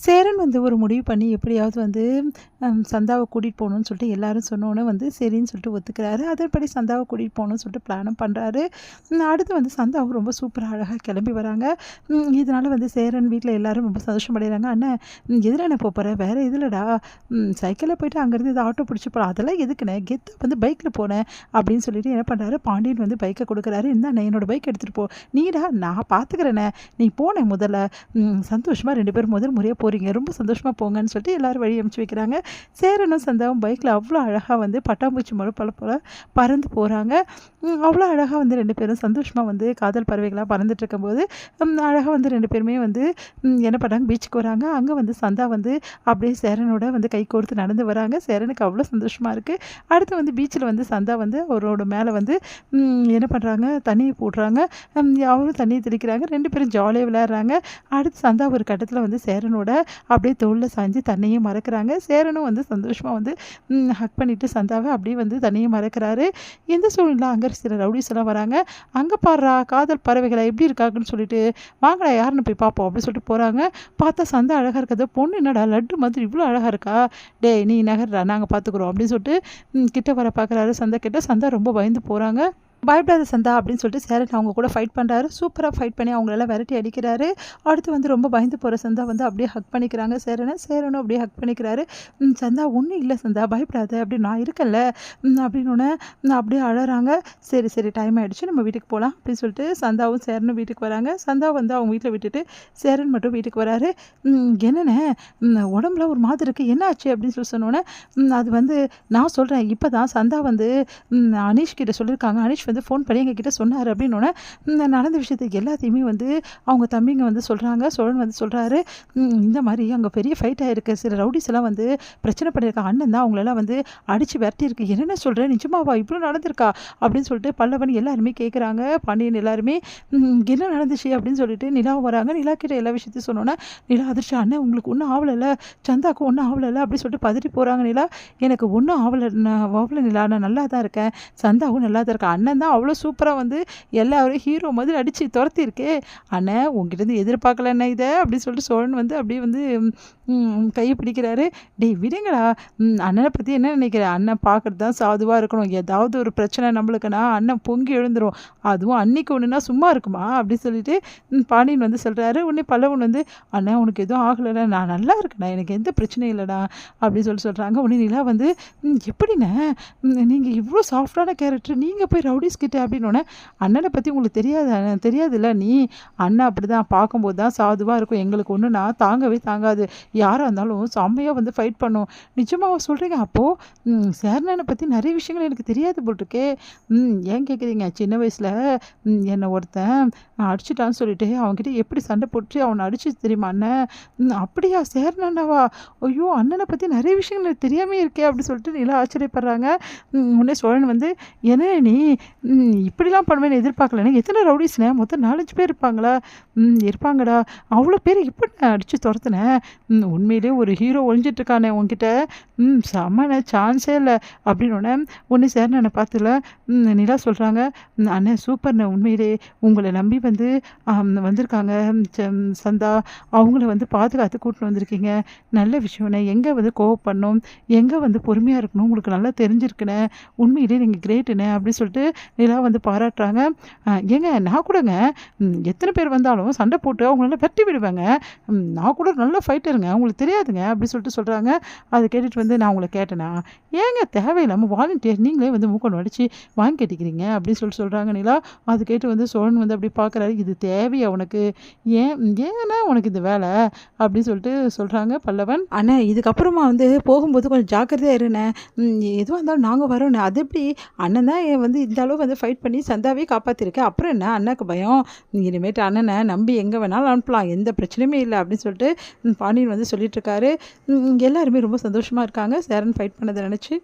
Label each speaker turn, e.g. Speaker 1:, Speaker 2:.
Speaker 1: சேரன் வந்து ஒரு முடிவு பண்ணி எப்படியாவது வந்து சந்தாவை கூட்டிகிட்டு போகணும்னு சொல்லிட்டு எல்லாரும் சொன்னோன்னே வந்து சரின்னு சொல்லிட்டு ஒத்துக்கிறாரு. அதன்படி சந்தாவை கூட்டிகிட்டு போகணும்னு சொல்லிட்டு பிளானும் பண்ணுறாரு. அடுத்து வந்து சந்தாவும் ரொம்ப சூப்பராக அழகாக கிளம்பி வராங்க. இதனால் வந்து சேரன் வீட்டில் எல்லாரும் ரொம்ப சந்தோஷமடைகிறாங்க. அண்ணன் எதில் என்ன போகிற வேறு எதுலடா சைக்கிளில் போயிட்டு அங்கேருந்து இது ஆட்டோ பிடிச்சி போகிறேன் அதெல்லாம் எதுக்குண்ணே கெத்து வந்து பைக்கில் போனேன் அப்படின்னு சொல்லிட்டு என்ன பண்ணுறாரு, பாண்டியன் வந்து பைக்கை கொடுக்குறாரு. இந்தாண்ணே என்னோடய பைக் எடுத்துகிட்டு போ, நீடா நான் பார்த்துக்கிறேண்ணே, நீ போனேன் முதல்ல சந்தோஷமாக 2 பேரும் முதல் முறையாக போகிறீங்க, ரொம்ப சந்தோஷமாக போங்கன்னு சொல்லிட்டு எல்லோரும் வழி அனுப்பிச்சி வைக்கிறாங்க. சேரனும் சந்தாவும் பைக்கில் அவ்வளோ அழகாக வந்து பட்டாம்பூச்சி மழை போல பறந்து போகிறாங்க. அவ்வளோ அழகாக வந்து 2 பேரும் சந்தோஷமாக வந்து காதல் பறவைகளாக பறந்துட்டு இருக்கும்போது அழகாக வந்து 2 பேருமே வந்து என்ன பண்ணுறாங்க, பீச்சுக்கு வராங்க. அங்கே வந்து சந்தா வந்து அப்படியே சேரனோட வந்து கை கோர்த்து நடந்து வராங்க. சேரனுக்கு அவ்வளோ சந்தோஷமாக இருக்குது. அடுத்து வந்து பீச்சில் வந்து சந்தா வந்து அவரோட மேலே வந்து என்ன பண்ணுறாங்க, தண்ணியை போடுறாங்க. அவரும் தண்ணியை தெளிக்கிறாங்க. 2 பேரும் ஜாலியாக விளையாடுறாங்க. அடுத்து சந்தா ஒரு கட்டத்தில் வந்து சேரனோட அப்படியே தோளில் சாஞ்சு தண்ணியை மறக்கிறாங்க. சேரனும் வந்து சந்தோஷமாக வந்து ஹக் பண்ணிவிட்டு சந்தாவை அப்படியே வந்து தண்ணியை மறக்கிறாரு. இந்த சூழ்நிலை அங்கே சில ரவுடிஸ் எல்லாம் வராங்க. அங்கே பாடுறா காதல் பறவைகளை எப்படி இருக்காங்கன்னு சொல்லிட்டு வாங்கடா யாருன்னு போய் பார்ப்போம் அப்படின்னு சொல்லிட்டு போகிறாங்க. பார்த்தா சந்தா அழகாக இருக்கிறது, பொண்ணு என்னடா லட்டு மாதிரி இவ்வளோ அழகாக இருக்கா, டே நீ நகர்றா நாங்கள் பார்த்துக்குறோம் அப்படின்னு சொல்லிட்டு கிட்ட வர பார்க்குறாரு. சந்தா கிட்ட சந்தா ரொம்ப பயந்து போகிறாங்க. பயப்படாத சந்தா அப்படின்னு சொல்லிட்டு சேரன் அவங்க கூட ஃபைட் பண்ணுறாரு. சூப்பராக ஃபைட் பண்ணி அவங்களெல்லாம் விரட்டி அடிக்கிறாரு. அடுத்து வந்து ரொம்ப பயந்து போகிற சந்தா வந்து அப்படியே ஹக் பண்ணிக்கிறாங்க சேரனும் அப்படியே ஹக் பண்ணிக்கிறாரு. சந்தா ஒன்றும் இல்லை சந்தா பயப்படாத அப்படி நான் இருக்கேன்ல அப்படின்னோடனே அப்படியே அழறாங்க. சரி சரி டைம் ஆகிடுச்சு நம்ம வீட்டுக்கு போகலாம் அப்படின்னு சொல்லிட்டு சந்தாவும் சேரனும் வீட்டுக்கு வராங்க. சந்தா வந்து அவங்க வீட்டில் விட்டுட்டு சேரன் மட்டும் வீட்டுக்கு வராரு. என்னென்ன உடம்புல ஒரு மாதிரி இருக்குது என்ன ஆச்சு அப்படின்னு சொல்லி சொன்னோன்னே அது வந்து நான் சொல்கிறேன் இப்போ தான் சந்தா வந்து அனீஷ் கிட்ட சொல்லியிருக்காங்க, அனீஷ் வந்து ஃபோன் பண்ணி எங்ககிட்ட சொன்னார் அப்படின்னோடனே நடந்த விஷயத்துக்கு எல்லாத்தையுமே வந்து அவங்க தம்பிங்க வந்து சொல்கிறாங்க. சோழன் வந்து சொல்கிறாரு, இந்த மாதிரி அங்கே பெரிய ஃபைட் ஆகிருக்கு, சில ரவுடிஸ் எல்லாம் வந்து பிரச்சனை பண்ணியிருக்காங்க, அண்ணன் தான் அவங்களெல்லாம் வந்து அடித்து விரட்டியிருக்கு, என்னென்ன சொல்கிறேன் நிஜமாவா இவ்வளோ நடந்திருக்கா அப்படின்னு சொல்லிட்டு பல்லவன் எல்லாருமே கேட்குறாங்க. பாண்டியன் எல்லாருமே என்ன நடந்துச்சு அப்படின்னு சொல்லிட்டு நிலாவும் வராங்க. நிலா கிட்ட எல்லா விஷயத்தையும் சொன்னோன்னே நிலா அதிர்ச்சி, அண்ணன் உங்களுக்கு ஒன்றும் ஆகலைல்ல, சந்தாக்கும் ஒன்றும் ஆகலைல்ல அப்படின்னு சொல்லிட்டு பதறி போகிறாங்க. நிலா எனக்கு ஒன்றும் ஆகலை நிலா, நான் நல்லா தான் இருக்கேன், சந்தாவும் நல்லா தான் இருக்கேன், அண்ணன் தான் அவ்வளோ சூப்பராக வந்து எல்லாரும் ஹீரோ மாதிரி அடித்து துரத்திருக்கே, அண்ணன் உங்ககிட்டருந்து எதிர்பார்க்கல என்ன இதை அப்படின்னு சொல்லிட்டு சோழன் வந்து அப்படியே வந்து கையை பிடிக்கிறாரு. டேய் விடுங்கடா, அண்ணனை பற்றி என்ன நினைக்கிறேன், அண்ணன் பார்க்குறது தான் சாதுவாக இருக்கணும், ஏதாவது ஒரு பிரச்சனை நம்மளுக்குன்னா அண்ணன் பொங்கி எழுந்துரும், அதுவும் அன்னைக்கு ஒன்றுனா சும்மா இருக்குமா அப்படின்னு சொல்லிட்டு பாண்டியன் வந்து சொல்கிறாரு. உடனே பல்லவன் வந்து அண்ணன் உனக்கு எதுவும் ஆகலைடா, நான் நல்லா இருக்கேண்ணா, எனக்கு எந்த பிரச்சனையும் இல்லைடா அப்படின்னு சொல்கிறாங்க. உடனே நிலா வந்து எப்படிண்ணே நீங்கள் இவ்வளோ சாஃப்டான கேரக்டர் நீங்கள் போய் ரவுடிஸ் கிட்ட அப்படின்னோடனே அண்ணனை பற்றி உங்களுக்கு தெரியாதுல்ல நீ, அண்ணன் அப்படி தான் பார்க்கும்போது தான் சாதுவாக இருக்கும், எங்களுக்கு ஒன்றுனா தாங்கவே தாங்காது, யாராக இருந்தாலும் செம்மையாக வந்து ஃபைட் பண்ணும், நிஜமாக சொல்கிறீங்க, அப்போது சேரனனை பற்றி நிறைய விஷயங்கள் எனக்கு தெரியாது போட்டிருக்கே, ஏன் கேட்குறீங்க, சின்ன வயசில் என்னை ஒருத்தன் அடிச்சிட்டான்னு சொல்லிட்டு அவன்கிட்ட எப்படி சண்டை போட்டு அவனை அடிச்சு தெரியுமா அண்ணன், அப்படியா சேரனண்ணாவா, ஐயோ அண்ணனை பற்றி நிறைய விஷயங்கள் எனக்கு தெரியாமல் இருக்கே அப்படின்னு சொல்லிட்டு நிலா ஆச்சரியப்படுறாங்க. உடனே சோழன் வந்து என்ன நீ இப்படிலாம் பண்ணுவேன்னு எதிர்பார்க்கலண்ணே, எத்தனை ரவுடிஸ்னே மொத்தம் 4-5 பேர் இருப்பாங்களா, இருப்பாங்கடா, அவ்வளோ பேர் இப்படி அடித்து துரத்துனேன், உண்மையிலே ஒரு ஹீரோ ஒழிஞ்சிட்ருக்கானே உங்ககிட்ட, செம்மண்ணே சான்ஸே இல்லை அப்படின்னோடனே ஒன்று சேரனை பார்த்துல நிலா சொல்கிறாங்க, அண்ணன் சூப்பர்ண்ணே, உண்மையிலே உங்களை நம்பி வந்து வந்திருக்காங்க சந்தா, அவங்கள வந்து பாதுகாத்து கூட்டின்னு வந்திருக்கீங்க, நல்ல விஷயம்ண்ணே, எங்கே வந்து கோவப்படணும் எங்கே வந்து பொறுமையாக இருக்கணும் உங்களுக்கு நல்லா தெரிஞ்சிருக்குண்ணே, உண்மையிலே நீங்கள் கிரேட்டுண்ணே அப்படின்னு சொல்லிட்டு நிலா வந்து பாராட்டுறாங்க. ஏங்க நான் கூடங்க எத்தனை பேர் வந்தாலும் சண்டை போட்டு அவங்களால வெட்டி விடுவாங்க, நான் கூட நல்ல ஃபைட்டருங்க உங்களுக்கு தெரியாதுங்க அப்படின்னு சொல்லிட்டு சொல்கிறாங்க. அதை கேட்டுட்டு வந்து நான் உங்களை கேட்டேனா, ஏங்க தேவையில்லாமல் வாலண்டியர் நீங்களே வந்து மூக்கணும் அடித்து வாங்கி கேட்டிக்கிறீங்க அப்படின்னு சொல்கிறாங்க நிலா. அது கேட்டு வந்து சோழன் வந்து அப்படி பார்க்குறாரு, இது தேவையா உனக்கு, ஏன்னா உனக்கு இந்த வேலை அப்படின்னு சொல்லிட்டு சொல்கிறாங்க பல்லவன். அண்ணே இதுக்கப்புறமா வந்து போகும்போது கொஞ்சம் ஜாக்கிரதையாக இருண்ணே, எதுவாக இருந்தாலும் நாங்கள் வரோண்ணே, அது எப்படி அண்ணன் தான் வந்து இந்த அளவு வந்து ஃபைட் பண்ணி சந்தாவே காப்பாற்றிருக்கேன், அப்புறம் என்ன அண்ணாக்கு பயம், இனிமேட்டு அண்ணனை நம்பி எங்கே வேணாலும் அனுப்பலாம், எந்த பிரச்சனையுமே இல்லை அப்படின்னு சொல்லிட்டு பாண்டியன் வந்து சொல்லிட்டு இருக்காரு. எல்லாருமே ரொம்ப சந்தோஷமாக இருக்காங்க சேரன் ஃபைட் பண்ணதை நினச்சி.